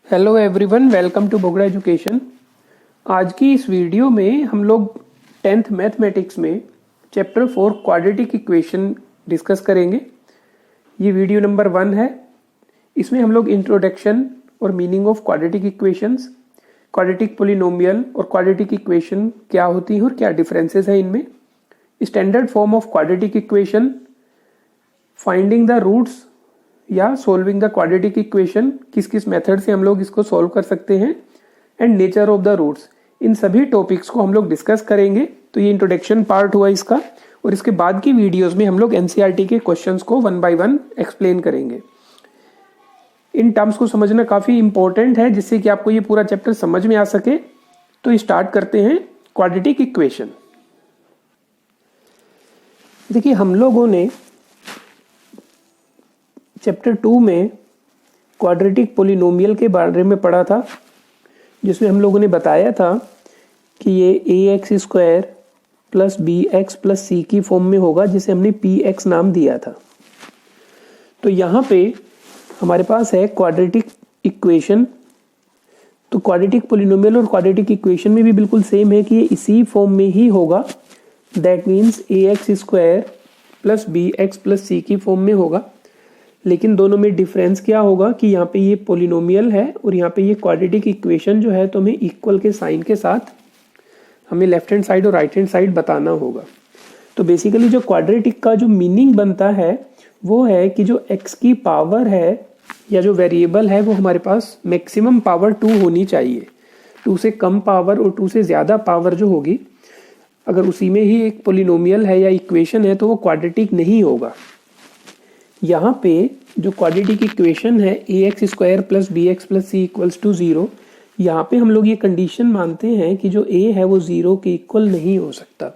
Hello everyone, welcome to Bogra education. आज की इस वीडियो में हम लोग 10th मैथमेटिक्स में चैप्टर 4 क्वाड्रेटिक इक्वेशन डिस्कस करेंगे। ये वीडियो नंबर 1 है। इसमें हम लोग इंट्रोडक्शन और meaning of quadratic equations, quadratic polynomial और क्वाड्रेटिक इक्वेशन क्या होती है और क्या डिफरेंसेस है इनमें, standard form of quadratic equation, finding the roots या सोल्विंग द क्वाड्रेटिक इक्वेशन, किस किस मेथड से हम लोग इसको सॉल्व कर सकते हैं, and nature of the roots, इन सभी टॉपिक्स को हम लोग डिस्कस करेंगे। तो ये इंट्रोडक्शन पार्ट हुआ इसका, और इसके बाद की वीडियोस में हम लोग एनसीईआरटी के क्वेश्चंस को 1 बाय 1 एक्सप्लेन करेंगे। इन टर्म्स को समझना काफी इंपॉर्टेंट है जिससे कि आपको ये पूरा चैप्टर समझ में आ सके। तो स्टार्ट करते हैं क्वाड्रेटिक इक्वेशन। देखिए, हम लोगों ने चैप्टर 2 में क्वाड्रेटिक पोलिनोमियल के बारे में पढ़ा था, जिसमें हम लोगों ने बताया था कि ये ax² plus bx plus c की फॉर्म में होगा, जिसे हमने px नाम दिया था। तो यहाँ पे हमारे पास है क्वाड्रेटिक इक्वेशन। तो क्वाड्रेटिक पोलिनोमियल और क्वाड्रेटिक इक्वेशन में भी बिल्कुल सेम है कि ये इसी फॉर्म में ही होगा। That means ax² plus bx plus c की फॉर्म में होगा। लेकिन दोनों में डिफरेंस क्या होगा कि यहाँ पे ये पोलिनोमियल है और यहाँ पे ये क्वाड्रेटिक इक्वेशन जो है तो हमें इक्वल के साइन के साथ हमें लेफ्ट हैंड साइड और राइट हैंड साइड बताना होगा। तो बेसिकली जो क्वाड्रेटिक का जो मीनिंग बनता है वो है कि जो x की पावर है या जो वेरिएबल है वो हमारे पास मैक्सिमम पावर 2 होनी चाहिए। 2 से कम पावर और 2 से ज़्यादा पावर जो होगी, अगर उसी में ही एक पोलिनोमियल है या इक्वेशन है तो वो क्वाड्रेटिक नहीं होगा। यहाँ पे जो क्वाड्रेटिक इक्वेशन है ax² plus bx plus c equals to 0, यहाँ पे हम लोग ये कंडीशन मानते हैं कि जो a है वो 0 के इक्वल नहीं हो सकता।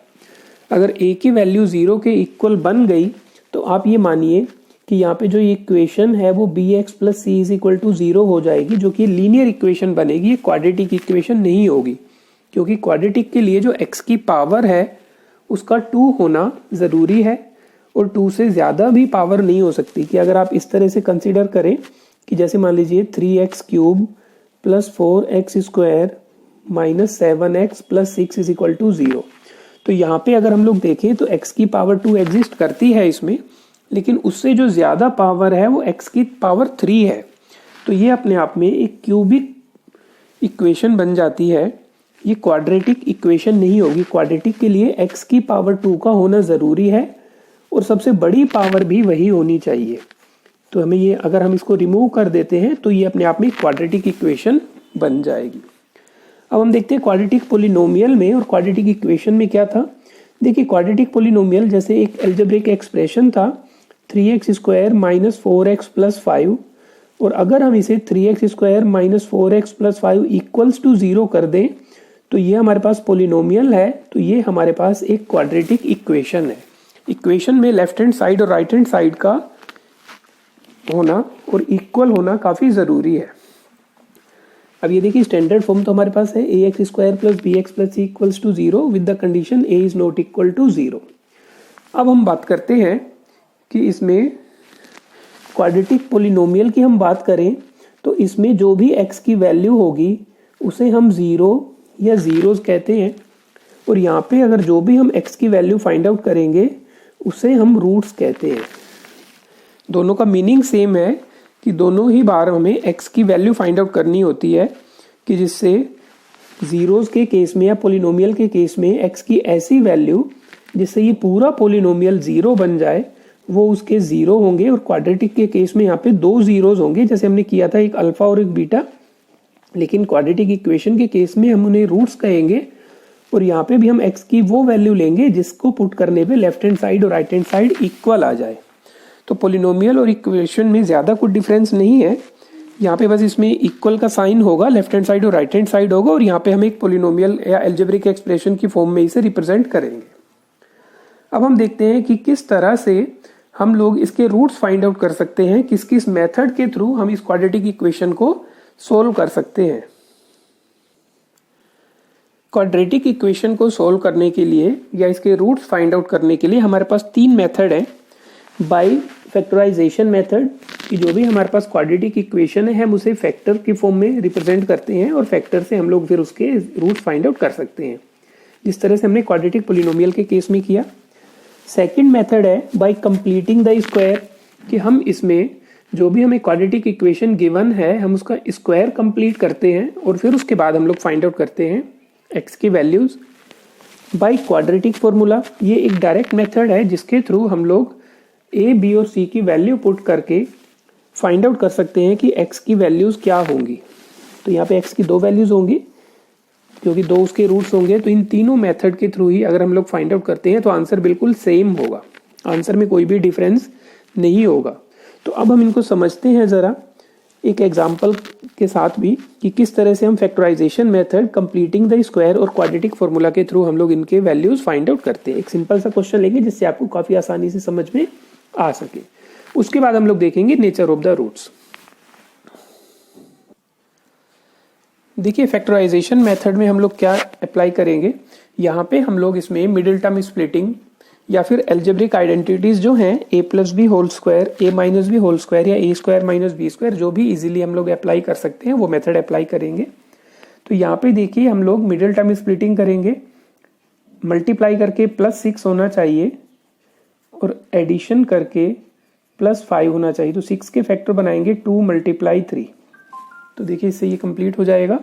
अगर a की वैल्यू 0 के इक्वल बन गई तो आप ये मानिए कि यहाँ पे जो इक्वेशन है वो bx plus c is equal to 0 हो जाएगी, जो कि लीनियर इक्वेशन बनेगी। ये क्वाड्रेटिक इक्वेशन नहीं होगी, क्योंकि क्वाड्रेटिक के लिए जो x की पावर है उसका 2 होना ज़रूरी है और 2 से ज़्यादा भी पावर नहीं हो सकती। कि अगर आप इस तरह से कंसीडर करें कि जैसे मान लीजिए 3x³ plus 4x² minus 7x plus 6 is equal to 0, तो यहाँ पे अगर हम लोग देखें तो x की पावर 2 एग्जिस्ट करती है इसमें, लेकिन उससे जो ज़्यादा पावर है वो x की पावर 3 है। तो ये अपने आप में एक क्यूबिक इक्वेशन बन जाती है। ये क्वाड्रेटिक इक्वेशन नहीं होगी। क्वाड्रेटिक के लिए x की पावर 2 का होना ज़रूरी है और सबसे बड़ी पावर भी वही होनी चाहिए। तो हमें ये, अगर हम इसको रिमूव कर देते हैं तो ये अपने आप में क्वाड्रेटिक इक्वेशन बन जाएगी। अब हम देखते हैं क्वाड्रेटिक पोलिनोमियल में और क्वाड्रेटिक इक्वेशन में क्या था। देखिए, क्वाड्रेटिक पोलिनोमियल जैसे एक अलजेब्रिक एक्सप्रेशन था 3x² माइनस 4x प्लस 5, और अगर हम इसे 3x² minus 4x plus 5 equals to 0 कर दें तो ये हमारे पास पोलिनोमियल है। तो ये हमारे पास एक क्वाड्रेटिक इक्वेशन है। इक्वेशन में लेफ्ट हैंड साइड और राइट हैंड साइड का होना और इक्वल होना काफ़ी ज़रूरी है। अब ये देखिए, स्टैंडर्ड फॉर्म तो हमारे पास है ax² plus bx plus c equals to 0 with the condition a is not equal to 0। अब हम बात करते हैं कि इसमें क्वाड्रेटिक पोलिनोमियल की हम बात करें तो इसमें जो भी x की वैल्यू होगी उसे हम 0 या ज़ीरोज़ कहते हैं, और यहाँ पे अगर जो भी हम x की वैल्यू फाइंड आउट करेंगे उसे हम रूट्स कहते हैं। दोनों का मीनिंग सेम है कि दोनों ही बार हमें x की वैल्यू फाइंड आउट करनी होती है, कि जिससे ज़ीरोज़ के केस में या पोलिनोमियल के केस में x की ऐसी वैल्यू जिससे ये पूरा पोलिनोमियल 0 बन जाए वो उसके 0 होंगे। और क्वाड्रेटिक के केस में यहाँ पे 2 ज़ीरोज़ होंगे, जैसे हमने किया था, एक अल्फा और एक बीटा। लेकिन क्वाड्रेटिक इक्वेशन के केस में हम उन्हें रूट्स कहेंगे, और यहाँ पे भी हम x की वो वैल्यू लेंगे जिसको पुट करने पे लेफ्ट हैंड साइड और राइट हैंड साइड इक्वल आ जाए। तो पोलिनोमियल और इक्वेशन में ज़्यादा कुछ डिफरेंस नहीं है। यहाँ पे बस इसमें इक्वल का साइन होगा, लेफ्ट हैंड साइड और राइट हैंड साइड होगा, और यहाँ पे हम एक पोलिनोमियल या अलजेब्रिक एक्सप्रेशन की फॉर्म में इसे रिप्रेजेंट करेंगे। अब हम देखते हैं कि किस तरह से हम लोग इसके रूट्स फाइंड आउट कर सकते हैं, किस किस मेथड के थ्रू हम इस क्वाड्रेटिक इक्वेशन को सोल्व कर सकते हैं। क्वाड्रेटिक इक्वेशन को सोल्व करने के लिए या इसके रूट्स फाइंड आउट करने के लिए हमारे पास 3 मेथड है। बाय फैक्टराइजेशन मेथड, कि जो भी हमारे पास क्वाड्रेटिक इक्वेशन है हम उसे फैक्टर की फॉर्म में रिप्रेजेंट करते हैं और फैक्टर से हम लोग फिर उसके रूट फाइंड आउट कर सकते हैं, जिस तरह से हमने क्वाड्रेटिक पोलिनोमियल के केस में किया। सेकंड मेथड है बाय कंप्लीटिंग द स्क्वायर, कि हम इसमें जो भी हमें क्वाड्रेटिक इक्वेशन गिवन है हम उसका स्क्वायर कंप्लीट करते हैं और फिर उसके बाद हम लोग फाइंड आउट करते हैं एक्स की वैल्यूज बाय क्वाड्रेटिक फॉर्मूला। ये एक डायरेक्ट मेथड है जिसके थ्रू हम लोग ए, बी और सी की वैल्यू पुट करके फाइंड आउट कर सकते हैं कि एक्स की वैल्यूज क्या होंगी। तो यहाँ पे एक्स की दो वैल्यूज होंगी क्योंकि दो उसके रूट्स होंगे, तो इन तीनों मेथड के थ्रू ही अगर हम लोग फाइंड आउट करते हैं तो आंसर बिल्कुल सेम होगा, आंसर में कोई भी डिफरेंस नहीं होगा। तो अब हम इनको समझते हैं ज़रा एक एग्जांपल के साथ भी कि किस तरह से हम factorisation method completing the square और क्वाड्रेटिक फॉर्मूला के थ्रू हम लोग इनके वैल्यूज फाइंड आउट करते हैं। एक सिंपल सा क्वेश्चन लेंगे जिससे आपको काफ़ी आसानी से समझ में आ सके। उसके बाद हम लोग देखेंगे नेचर ऑफ द रूट्स। देखिए फैक्टराइजेशन मेथड में हम लोग क्या अप्लाई करेंगे, यहाँ पे हम लोग इसमें मिडिल टर्म स्प्लिटिंग या फिर एल्जेब्रिक आइडेंटिटीज जो हैं a plus B whole square, a minus B whole square या a square minus B square, जो भी इजीली हम लोग अप्लाई कर सकते हैं वो मेथड अप्लाई करेंगे। तो यहाँ पे देखिए हम लोग मिडिल टर्म स्प्लिटिंग करेंगे, मल्टीप्लाई करके +6 होना चाहिए और एडिशन करके +5 होना चाहिए। तो 6 के फैक्टर बनाएंगे 2 × 3। तो देखिए इससे ये कंप्लीट हो जाएगा।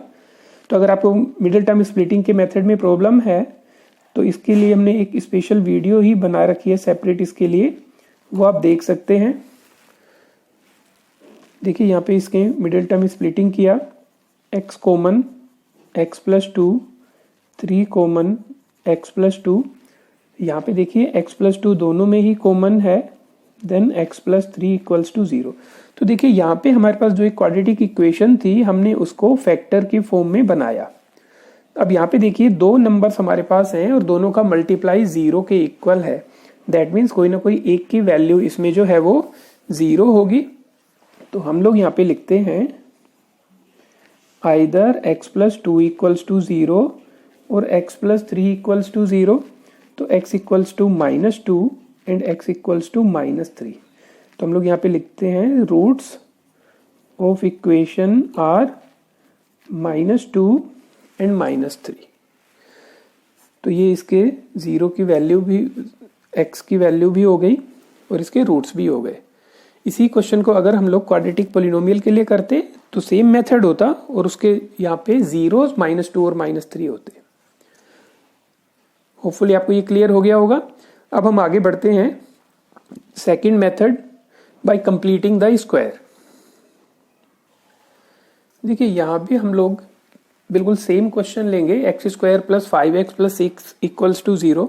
तो अगर आपको मिडिल टर्म स्प्लिटिंग के मेथड में प्रॉब्लम है तो इसके लिए हमने एक स्पेशल वीडियो ही बना रखी है सेपरेट इसके लिए, वो आप देख सकते हैं। देखिए यहाँ पे इसके मिडिल टर्म स्प्लिटिंग किया, x common x + 2, 3 common x + 2, यहाँ पे देखिए x + 2 दोनों में ही कॉमन है, देन x + 3 = 0। तो देखिए यहाँ पे हमारे पास जो एक क्वाड्रेटिक इक्वेशन थी हमने उसको फैक्टर की फॉर्म में बनाया। अब यहाँ पे देखिए दो नंबर्स हमारे पास हैं और दोनों का मल्टीप्लाई 0 के इक्वल है, दैट मीन्स कोई ना कोई एक की वैल्यू इसमें जो है वो 0 होगी। तो हम लोग यहाँ पे लिखते हैं आइदर x + 2 = 0 और x + 3 = 0। तो x = -2 एंड x = -3। तो हम लोग यहाँ पे लिखते हैं roots of equation are -2 and -3। तो ये इसके 0 की वैल्यू भी, x की वैल्यू भी हो गई और इसके रूट्स भी हो गए। इसी क्वेश्चन को अगर हम लोग क्वाड्रेटिक पोलिनोमियल के लिए करते तो सेम मेथड होता और उसके यहाँ पे जीरोस -2 और -3 होते। होपफुली आपको ये क्लियर हो गया होगा। अब हम आगे बढ़ते हैं second method by completing the square. देखिए यहाँ भी हम लोग बिल्कुल सेम क्वेश्चन लेंगे, x² + 5x + 6 = 0।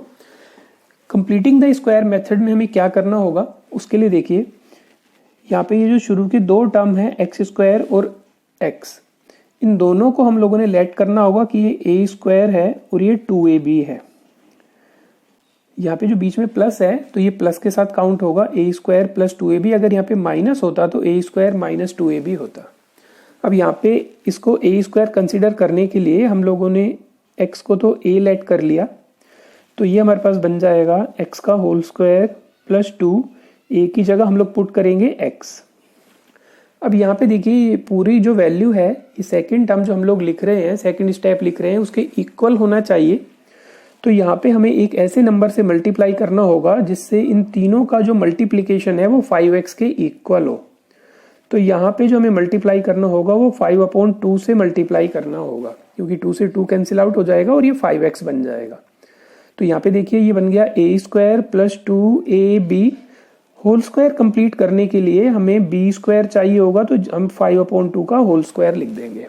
Completing the square method में हमें क्या करना होगा, उसके लिए देखिए यहाँ पे ये जो शुरू के दो टर्म है x² और x, इन दोनों को हम लोगों ने लेट करना होगा कि ये a² है और ये 2ab है। यहाँ पे जो बीच में प्लस है तो ये प्लस के साथ काउंट होगा, a² + 2ab। अगर यहाँ पे माइनस होता तो a² - 2ab होता। अब यहाँ पे इसको a² कंसीडर करने के लिए हम लोगों ने x को तो a लेट कर लिया, तो ये हमारे पास बन जाएगा x² + 2, a की जगह हम लोग पुट करेंगे x। अब यहाँ पे देखिए पूरी जो वैल्यू है, ये सेकंड टर्म जो हम लोग लिख रहे हैं, सेकंड स्टेप लिख रहे हैं, उसके इक्वल होना चाहिए। तो यहाँ पे हमें एक ऐसे नंबर से मल्टीप्लाई करना होगा जिससे इन तीनों का जो मल्टीप्लिकेशन है वो 5x के इक्वल हो। तो यहाँ पे जो हमें मल्टीप्लाई करना होगा वो 5/2 से मल्टीप्लाई करना होगा, क्योंकि 2 से 2 कैंसिल आउट हो जाएगा और ये 5x बन जाएगा। तो यहाँ पे देखिए ये बन गया a² + 2ab whole square. Complete करने के लिए हमें b² चाहिए होगा, तो हम 5/2 का होल स्क्वायर लिख देंगे।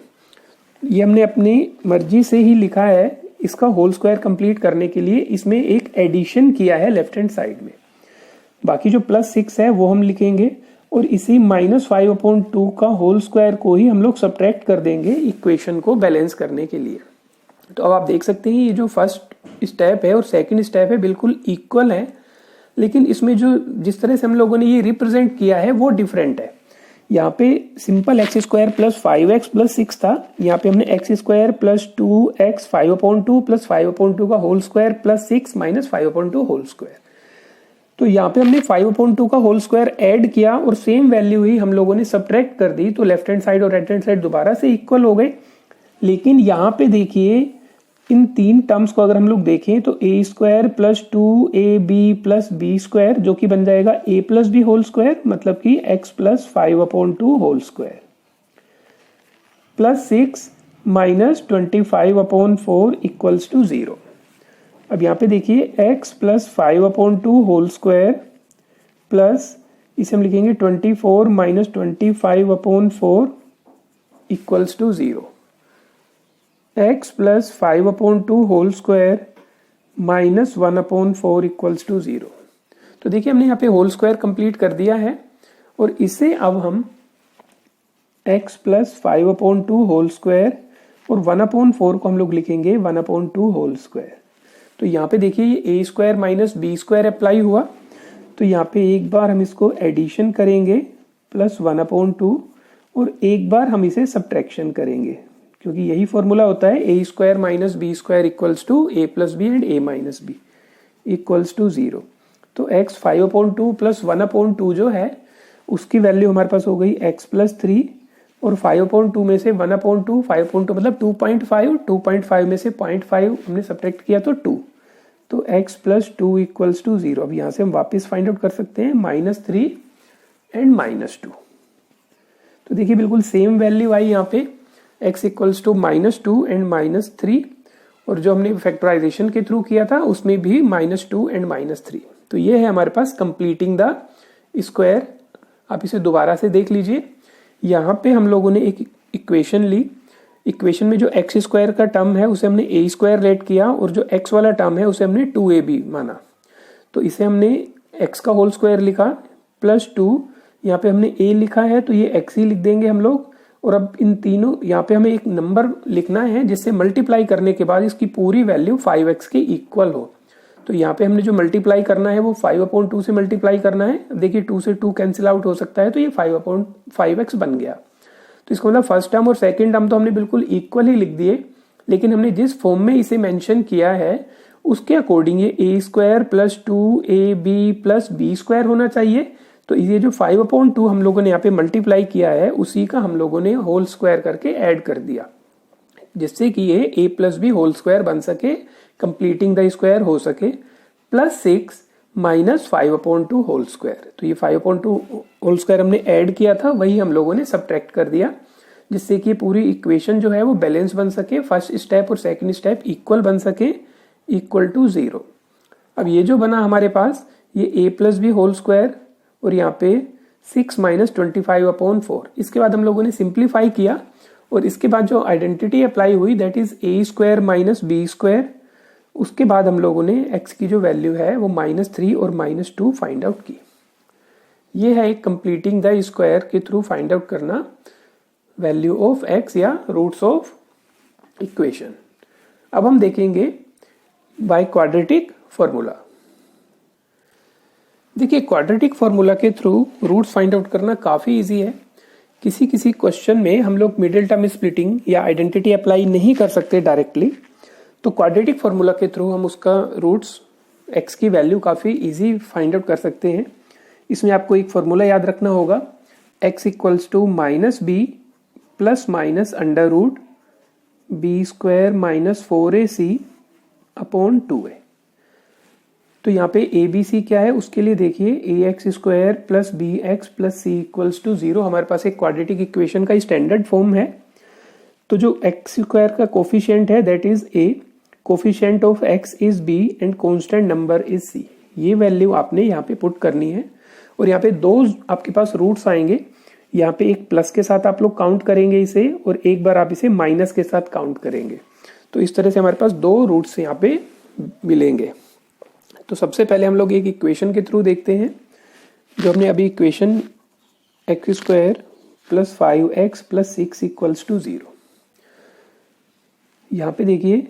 ये हमने अपनी मर्जी से ही लिखा है, इसका होल स्क्वायर कंप्लीट करने के लिए इसमें एक एडिशन किया है लेफ्ट हैंड साइड में। बाकी जो +6 है वो हम लिखेंगे और इसी -5/2 का होल स्क्वायर को ही हम लोग सब्ट्रैक्ट कर देंगे इक्वेशन को बैलेंस करने के लिए। तो अब आप देख सकते हैं ये जो फर्स्ट स्टेप है और सेकंड स्टेप है बिल्कुल इक्वल है, लेकिन इसमें जो जिस तरह से हम लोगों ने ये रिप्रेजेंट किया है वो डिफरेंट है। यहाँ पे सिंपल x² + 5x + 6 था, यहाँ पे हमने x² + 2x 5/2 + 5/2 का होल स्क्वायर +6 - 5/2 होल स्क्वायर। तो यहाँ पे हमने 5/2 का होल स्क्वायर ऐड किया और सेम वैल्यू ही हम लोगों ने सब्ट्रैक्ट कर दी, तो लेफ्ट हैंड साइड और राइट हैंड साइड दोबारा से इक्वल हो गए। लेकिन यहाँ पे देखिए इन तीन टर्म्स को अगर हम लोग देखें तो a square plus 2ab plus B square जो कि बन जाएगा a plus B whole square, मतलब कि x plus 5/2 whole square plus 6 minus 25/4 equals to 0। अब यहाँ पे देखिए x plus 5/2 whole square plus इसे हम लिखेंगे 24 minus 25/4 equals to 0। x plus 5/2 whole square minus 1/4 equals to 0। तो देखिए हमने यहाँ पे होल स्क्वायर कंप्लीट कर दिया है और इसे अब हम x प्लस 5/2 होल स्क्वायर और 1/4 को हम लोग लिखेंगे 1/2 होल स्क्वायर। तो यहाँ पे देखिए ये a square minus B square apply हुआ, तो यहाँ पे एक बार हम इसको एडिशन करेंगे प्लस 1/2 और एक बार हम इसे सब्ट्रैक्शन करेंगे, क्योंकि यही फॉर्मूला होता है a square minus B square equals to a plus B and a minus B equals to 0। तो x 5/2 प्लस 1/2 जो है उसकी वैल्यू हमारे पास हो गई x प्लस 3 और 5/2 में से 1/2 5/2 मतलब 2.5, 2.5 में से 0.5 हमने सब्ट्रैक्ट किया तो 2, तो x प्लस 2 इक्वल्स टू 0। अब यहाँ से हम वापस फाइंड आउट कर सकते हैं -3 एंड -2। तो देखिए बिल्कुल सेम वैल्यू आई यहाँ पे x इक्वल्स टू -2 एंड -3, और जो हमने फैक्टराइजेशन के थ्रू किया था उसमें भी -2 एंड -3। तो ये है हमारे पास कंप्लीटिंग द स्क्वायर। आप इसे दोबारा से देख लीजिए, यहाँ पे हम लोगों ने एक इक्वेशन ली, इक्वेशन में जो x स्क्वायर का टर्म है उसे हमने a स्क्वायर लेट किया और जो x वाला टर्म है उसे हमने 2ab माना, तो इसे हमने x का होल स्क्वायर लिखा प्लस 2, यहाँ पे हमने a लिखा है तो ये x ही लिख देंगे हम लोग। और अब इन तीनों यहाँ पे हमें एक नंबर लिखना है जिससे मल्टीप्लाई करने के बाद इसकी पूरी वैल्यू 5x के इक्वल हो। तो यहाँ पे हमने जो मल्टीप्लाई करना है वो 5/2 से मल्टीप्लाई करना है। देखिए 2 से 2 कैंसिल आउट हो सकता है, तो ये 5/5x बन गया। तो इसका मतलब फर्स्ट टर्म और सेकेंड टर्म तो हमने बिल्कुल इक्वल ही लिख दिए, लेकिन हमने जिस फॉर्म में इसे मेंशन किया है उसके अकॉर्डिंग ये a square plus 2ab plus B square होना चाहिए। तो ये जो 5/2 हम लोगों ने यहाँ पे मल्टीप्लाई किया है उसी का हम लोगों ने होल स्क्वायर करके ऐड कर दिया, जिससे कि ये a plus B whole square बन सके, कंप्लीटिंग द स्क्वायर हो सके, प्लस 6 माइनस 5/2 होल स्क्वायर। तो ये 5/2 होल स्क्वायर हमने ऐड किया था, वही हम लोगों ने सब्ट्रैक्ट कर दिया, जिससे कि पूरी इक्वेशन जो है वो बैलेंस बन सके, फर्स्ट स्टेप और सेकंड स्टेप इक्वल बन सके, इक्वल टू 0। अब ये जो बना हमारे पास ये a plus B whole square और यहाँ पे 6 माइनस 25/4। इसके बाद हम लोगों ने सिंप्लीफाई किया और इसके बाद जो आइडेंटिटी अप्लाई हुई that is a square minus B square. उसके बाद हम लोगों ने x की जो वैल्यू है वो -3 और -2 फाइंड आउट की। ये है एक कंप्लीटिंग द स्क्वायर के थ्रू फाइंड आउट करना वैल्यू ऑफ x या रूट्स ऑफ इक्वेशन। अब हम देखेंगे बाय क्वाड्रेटिक फॉर्मूला। देखिए क्वाड्रेटिक फॉर्मूला के थ्रू रूट्स फाइंड आउट करना काफ़ी इजी है। किसी किसी क्वेश्चन में हम लोग मिडिल टर्म स्प्लिटिंग या आइडेंटिटी अप्लाई नहीं कर सकते डायरेक्टली, तो क्वाड्रेटिक फॉर्मूला के थ्रू हम उसका रूट्स x की वैल्यू काफ़ी इजी फाइंड आउट कर सकते हैं। इसमें आपको एक फॉर्मूला याद रखना होगा, x equals to -b plus minus under root B square minus 4ac upon 2a। तो यहाँ पे ए बी सी क्या है उसके लिए देखिए ax square plus B X plus C equals to 0 हमारे पास एक क्वाड्रेटिक इक्वेशन का स्टैंडर्ड फॉर्म है। तो जो x स्क्वायर का कोफिशिएंट है that is a, coefficient of x is b and constant number is c। ये वैल्यू आपने यहाँ पे पुट करनी है और यहाँ पे दो आपके पास रूट्स आएंगे। यहाँ पे एक प्लस के साथ आप लोग काउंट करेंगे इसे और एक बार आप इसे माइनस के साथ काउंट करेंगे। तो इस तरह से हमारे पास दो रूट्स यहाँ पे मिलेंगे। तो सबसे पहले हम लोग एक इक्वेशन के थ्रू देखते हैं, जो हमने अभी equation X square plus 5x प्लस 6 इक्वल्स टू 0। यहाँ पे देखिए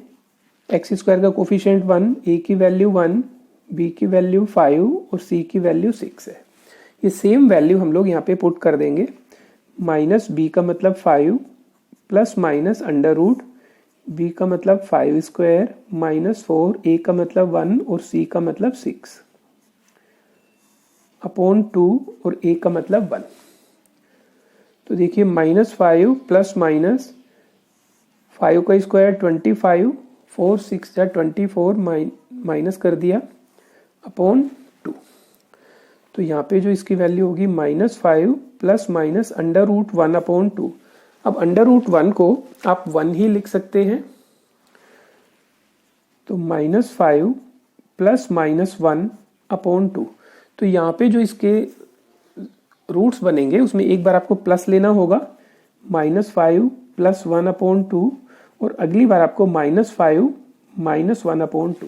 एक्स स्क्वायर का कोफिशिएंट 1, a की वैल्यू 1, b की वैल्यू 5 और c की वैल्यू 6 है। ये सेम वैल्यू हम लोग यहाँ पे पुट कर देंगे, माइनस b का मतलब 5 plus minus under root b का मतलब 5 स्क्वायर माइनस 4, a का मतलब 1 और c का मतलब 6। अपॉन 2 और a का मतलब 1। तो देखिए -5 प्लस माइनस 5 का स्क्वायर 25, 4 6 या 24 माइनस कर दिया अपॉन 2। तो यहाँ पे जो इसकी वैल्यू होगी -5 प्लस माइनस √1 अपॉन 2। अब √1 को आप 1 ही लिख सकते हैं, तो -5 प्लस माइनस 1 अपॉन 2। तो यहाँ पे जो इसके रूट्स बनेंगे उसमें एक बार आपको प्लस लेना होगा, -5 प्लस 1 अपॉन 2, और अगली बार आपको -5 माइनस 1 अपॉन 2।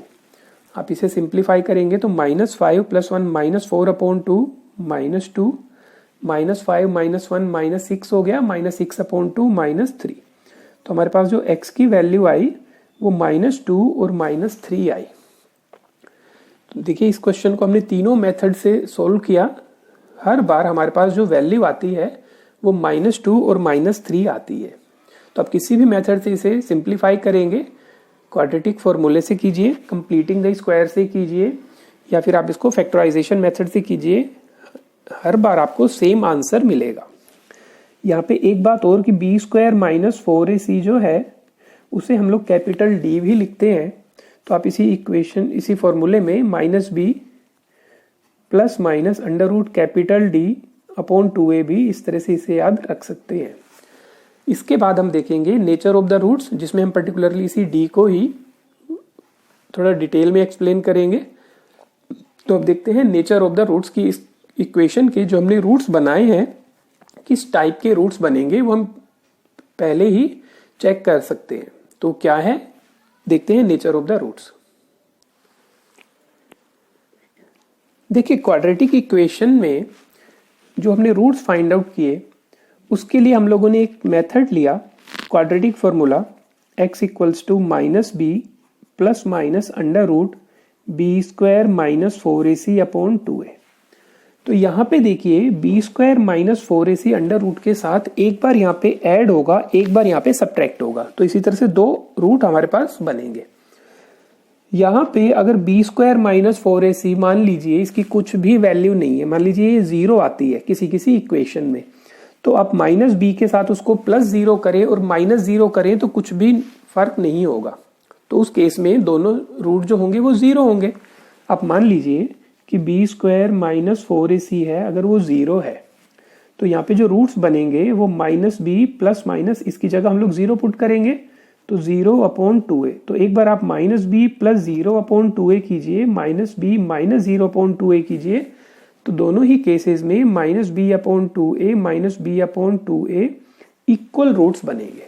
आप इसे सिंप्लीफाई करेंगे तो -5 प्लस 1 -4 अपॉन 2 -2, -5 माइनस 1 -6 हो गया, -6 अपॉन 2 -3। तो हमारे पास जो x की वैल्यू आई वो -2 और -3 आई। तो देखिए इस क्वेश्चन को हमने तीनों मेथड से सोल्व किया। हर बार हमारे पास जो वैल्यू आती है वो -2 और -3 आती है। तो आप किसी भी मेथड से इसे सिंप्लीफाई करेंगे, क्वाड्रेटिक फॉर्मूले से कीजिए, कंप्लीटिंग द स्क्वायर से कीजिए, या फिर आप इसको फैक्टराइजेशन मेथड से कीजिए, हर बार आपको सेम आंसर मिलेगा। यहाँ पे एक बात और कि b² - 4ac जो है उसे हम लोग कैपिटल D भी लिखते हैं। तो आप इसी इक्वेशन, इसी फॉर्मूले में -b plus minus √D upon 2ab इस तरह से इसे याद रख सकते हैं। इसके बाद हम देखेंगे नेचर ऑफ द रूट्स, जिसमें हम पर्टिकुलरली इसी d को ही थोड़ा डिटेल में एक्सप्लेन करेंगे। तो अब देखते हैं नेचर ऑफ द रूट्स की इस इक्वेशन के जो हमने रूट्स बनाए हैं किस टाइप के रूट्स बनेंगे वो हम पहले ही चेक कर सकते हैं। तो क्या है, देखते हैं नेचर ऑफ द रूट्स। देखिए क्वाड्रेटिक इक्वेशन में जो हमने रूट्स फाइंड आउट किए उसके लिए हम लोगों ने एक मेथड लिया, quadratic formula x equals to -b plus minus √b² - 4ac upon 2a। तो यहाँ पे देखिए b² - 4ac अंडर रूट के साथ एक बार यहाँ पे ऐड होगा, एक बार यहाँ पे सब्ट्रैक्ट होगा। तो इसी तरह से दो रूट हमारे पास बनेंगे। यहाँ पे अगर b² - 4ac मान लीजिए इसकी कुछ भी वैल्यू नहीं है, मान लीजिए ये 0 आती है किसी किसी इक्वेशन में, तो आप -b के साथ उसको +0 करें और -0 करें तो कुछ भी फर्क नहीं होगा। तो उस केस में दोनों रूट जो होंगे वो 0 होंगे। आप मान लीजिए कि b² - 4ac है, अगर वो 0 है तो यहाँ पे जो रूट्स बनेंगे वो -b प्लस माइनस, इसकी जगह हम लोग 0 पुट करेंगे तो 0 अपॉन 2a। तो एक बार आप -b प्लस 0 अपॉन 2a कीजिए, -b माइनस 0 अपॉन 2a कीजिए, तो दोनों ही केसेस में -b upon 2a -b upon 2a equal roots बनेंगे।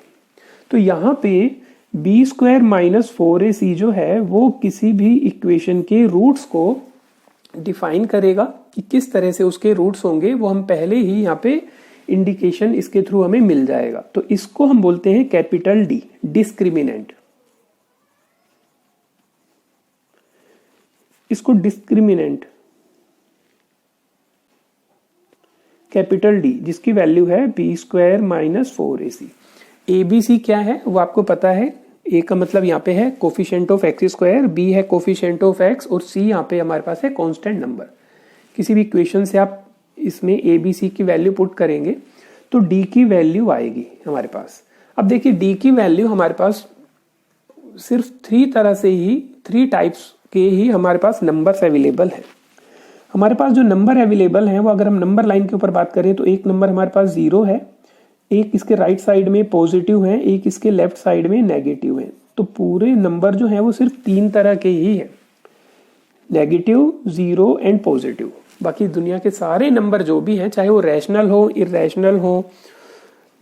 तो यहाँ पे b² - 4ac जो है वो किसी भी इक्वेशन के रूट्स को डिफाइन करेगा कि किस तरह से उसके रूट्स होंगे, वो हम पहले ही यहाँ पे इंडिकेशन इसके थ्रू हमें मिल जाएगा। तो इसको हम बोलते हैं कैपिटल D, डिस्क्रिमिनेंट। इसको डिस्क्रिमिनेंट कैपिटल D जिसकी वैल्यू है b² - 4ac। ABC क्या है वो आपको पता है, A का मतलब यहाँ पे है कोफिशिएंट ऑफ x², B है कोफिशिएंट ऑफ x और C यहाँ पे हमारे पास है कांस्टेंट नंबर। किसी भी इक्वेशन से आप इसमें ABC की वैल्यू पुट करेंगे तो D की वैल्यू आएगी हमारे पास। अब देखिए D की वैल्यू हमारे पास सिर्फ 3 टाइप्स के ही हमारे पास नंबर्स अवेलेबल है। हमारे पास जो नंबर अवेलेबल है वो अगर हम नंबर लाइन के ऊपर बात करें तो एक नंबर हमारे पास 0 है, एक इसके राइट साइड में पॉजिटिव है, एक इसके लेफ्ट साइड में नेगेटिव है। तो पूरे नंबर जो है वो सिर्फ 3 तरह के ही है, नेगेटिव, 0 एंड पॉजिटिव। बाकी दुनिया के सारे नंबर जो भी हैं, चाहे वो रैशनल हो, इरेशनल हो,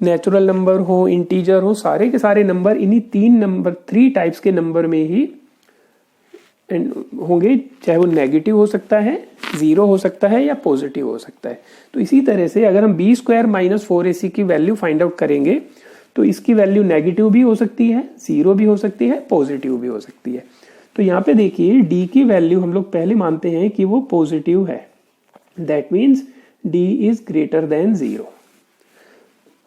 नेचुरल नंबर हो, इंटीजर हो, सारे के सारे नंबर इन्हीं 3 टाइप्स के नंबर में ही होंगे, चाहे वो नेगेटिव हो सकता है, 0 हो सकता है या पॉजिटिव हो सकता है। तो इसी तरह से अगर हम b² - 4ac की वैल्यू फाइंड आउट करेंगे तो इसकी वैल्यू नेगेटिव भी हो सकती है, 0 भी हो सकती है, पॉजिटिव भी हो सकती है। तो यहाँ पे देखिए d की वैल्यू हम लोग पहले मानते हैं कि वो पॉजिटिव है, that means d is greater than 0।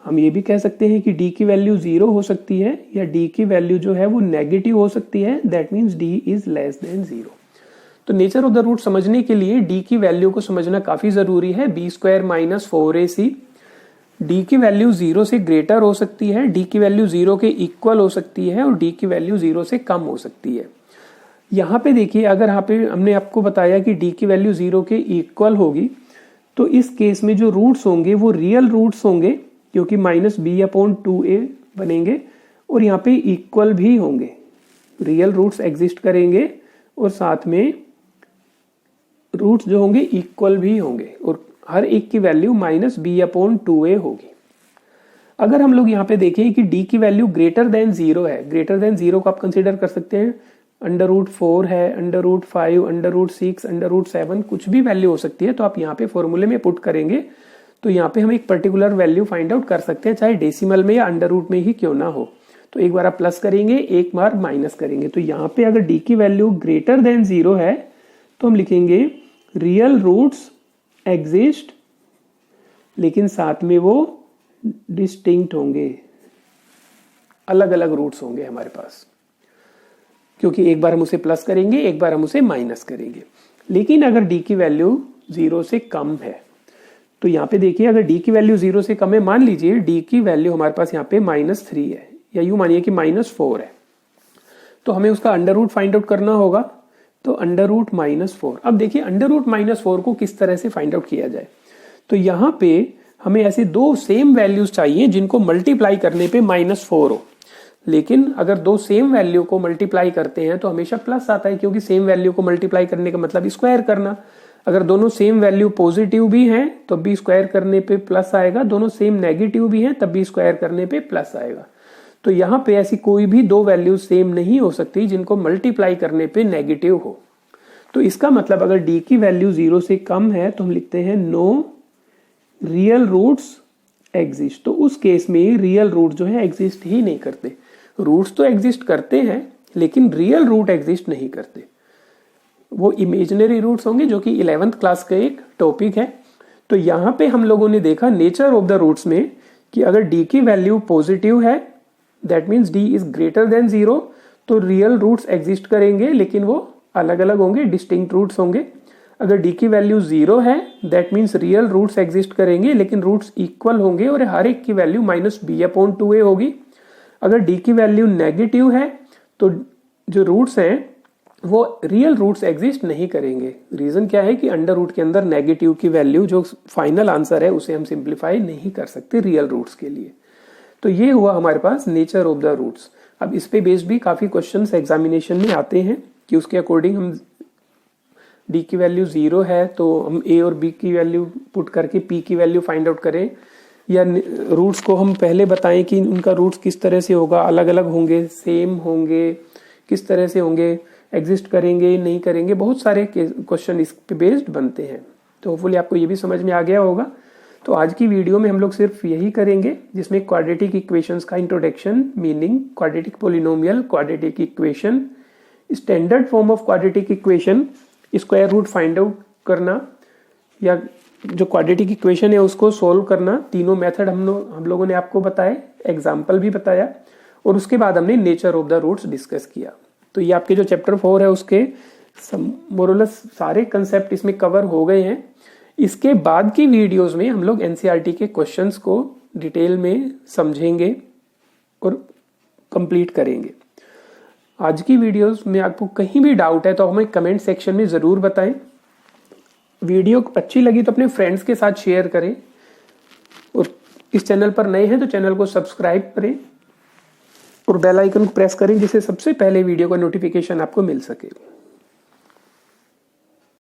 हम ये भी कह सकते हैं कि d की वैल्यू 0 हो सकती है या d की वैल्यू जो है वो नेगेटिव हो सकती है, that means d is less than 0। तो नेचर ऑफ द रूट समझने के लिए डी की वैल्यू को समझना काफी जरूरी है। B square minus 4ac, D की वैल्यू 0 से ग्रेटर हो सकती है, डी की वैल्यू 0 के इक्वल हो सकती है और डी की वैल्यू 0 से कम हो सकती है। यहाँ पे देखिए, अगर यहाँ पे हमने आपको बताया कि डी की वैल्यू 0 के इक्वल होगी, तो इस केस में जो रूट्स होंगे वो रियल रूट्स होंगे, क्योंकि -b/2a बनेंगे और यहाँ पे इक्वल भी होंगे। रियल रूट्स एग्जिस्ट करेंगे और साथ में रूट्स जो होंगे इक्वल भी होंगे और हर एक की वैल्यू -b/2a होगी। अगर हम लोग यहाँ पे देखें कि d की वैल्यू ग्रेटर देन 0 है, ग्रेटर देन 0 को आप कंसिडर कर सकते हैं √4 है, √5, √6, √7, कुछ भी वैल्यू हो सकती है। तो आप यहाँ पे फॉर्मूले में पुट करेंगे तो यहाँ पे हम एक पर्टिकुलर वैल्यू फाइंड आउट कर सकते हैं, चाहे डेसिमल में या अंडर रूट में ही क्यों ना हो। तो एक बार आप प्लस करेंगे, एक बार माइनस करेंगे। तो यहाँ पे अगर d की वैल्यू ग्रेटर देन 0 है तो हम लिखेंगे रियल रूट्स एग्जिस्ट, लेकिन साथ में वो डिस्टिंक्ट होंगे, अलग अलग रूट्स होंगे हमारे पास, क्योंकि एक बार हम उसे प्लस करेंगे, एक बार हम उसे माइनस करेंगे। लेकिन अगर d की वैल्यू 0 से कम है, तो यहाँ पे देखिए अगर d की वैल्यू 0 से कम है, मान लीजिए d की वैल्यू हमारे पास यहाँ पे -3 है या यूं मानिए कि -4 है, तो हमें उसका अंडर रूट फाइंड आउट करना होगा। तो अंडर रूट -4, अब देखिए अंडर रूट -4 को किस तरह से फाइंड आउट किया जाए। तो यहाँ पे हमें ऐसे दो सेम वैल्यूज चाहिए जिनको मल्टीप्लाई करने पे -4 हो, लेकिन अगर दो सेम वैल्यू को मल्टीप्लाई करते हैं तो हमेशा प्लस आता है, क्योंकि सेम वैल्यू को मल्टीप्लाई करने का मतलब स्क्वायर करना। अगर दोनों सेम वैल्यू पॉजिटिव भी हैं तो भी स्क्वायर करने पे प्लस आएगा, दोनों सेम नेगेटिव भी हैं तब भी स्क्वायर करने पे प्लस आएगा। तो यहाँ पे ऐसी कोई भी दो वैल्यू सेम नहीं हो सकती जिनको मल्टीप्लाई करने पे नेगेटिव हो। तो इसका मतलब अगर d की वैल्यू 0 से कम है तो हम लिखते हैं नो रियल रूट्स एग्जिस्ट। तो उस केस में रियल रूट जो है एग्जिस्ट ही नहीं करते। रूट्स तो एग्जिस्ट करते हैं लेकिन रियल रूट एग्जिस्ट नहीं करते, वो इमेजिनरी रूट्स होंगे, जो कि 11th क्लास का एक टॉपिक है। तो यहाँ पे हम लोगों ने देखा नेचर ऑफ द रूट्स में कि अगर d की वैल्यू पॉजिटिव है, that means d is greater than 0, तो रियल रूट्स एग्जिस्ट करेंगे लेकिन वो अलग अलग होंगे, डिस्टिंक्ट रूट्स होंगे। अगर d की वैल्यू 0 है, that means real roots exist करेंगे लेकिन रूट्स इक्वल होंगे और हर एक की वैल्यू -b/2a होगी। अगर d की वैल्यू नेगेटिव है तो जो रूट्स हैं वो रियल रूट्स एग्जिस्ट नहीं करेंगे। रीजन क्या है कि अंडर रूट के अंदर नेगेटिव की वैल्यू जो फाइनल आंसर है उसे हम सिंप्लीफाई नहीं कर सकते रियल रूट्स के लिए। तो ये हुआ हमारे पास नेचर ऑफ द रूट्स। अब इस पे बेस्ड भी काफी क्वेश्चंस एग्जामिनेशन में आते हैं कि उसके अकॉर्डिंग हम d की वैल्यू 0 है तो हम a और b की वैल्यू पुट करके p की वैल्यू फाइंड आउट करें, या रूट्स को हम पहले बताएं कि उनका रूट्स किस तरह से होगा, अलग अलग होंगे, सेम होंगे, किस तरह से होंगे, एग्जिस्ट करेंगे नहीं करेंगे। बहुत सारे क्वेश्चन इस पे बेस्ड बनते हैं। तो होपफुली आपको ये भी समझ में आ गया होगा। तो आज की वीडियो में हम लोग सिर्फ यही करेंगे जिसमें क्वाड्रेटिक इक्वेशंस का introduction, meaning, quadratic polynomial, quadratic equation, standard form of quadratic equation, square root find out करना या जो क्वाड्रेटिक इक्वेशन है उसको सोल्व करना, तीनों मेथड हम लोगों ने आपको बताए, एग्जाम्पल भी बताया और उसके बाद हमने nature of the roots discuss किया। तो ये आपके जो चैप्टर 4 है उसके मोरलेस सारे कंसेप्ट इसमें कवर हो गए हैं। इसके बाद की वीडियोस में हम लोग एनसीईआरटी के क्वेश्चंस को डिटेल में समझेंगे और कंप्लीट करेंगे। आज की वीडियोस में आपको कहीं भी डाउट है तो हमें कमेंट सेक्शन में ज़रूर बताएं। वीडियो अच्छी लगी तो अपने फ्रेंड्स के साथ शेयर करें और इस चैनल पर नए हैं तो चैनल को सब्सक्राइब करें और बेल आइकन को प्रेस करें जिससे सबसे पहले वीडियो का नोटिफिकेशन आपको मिल सके।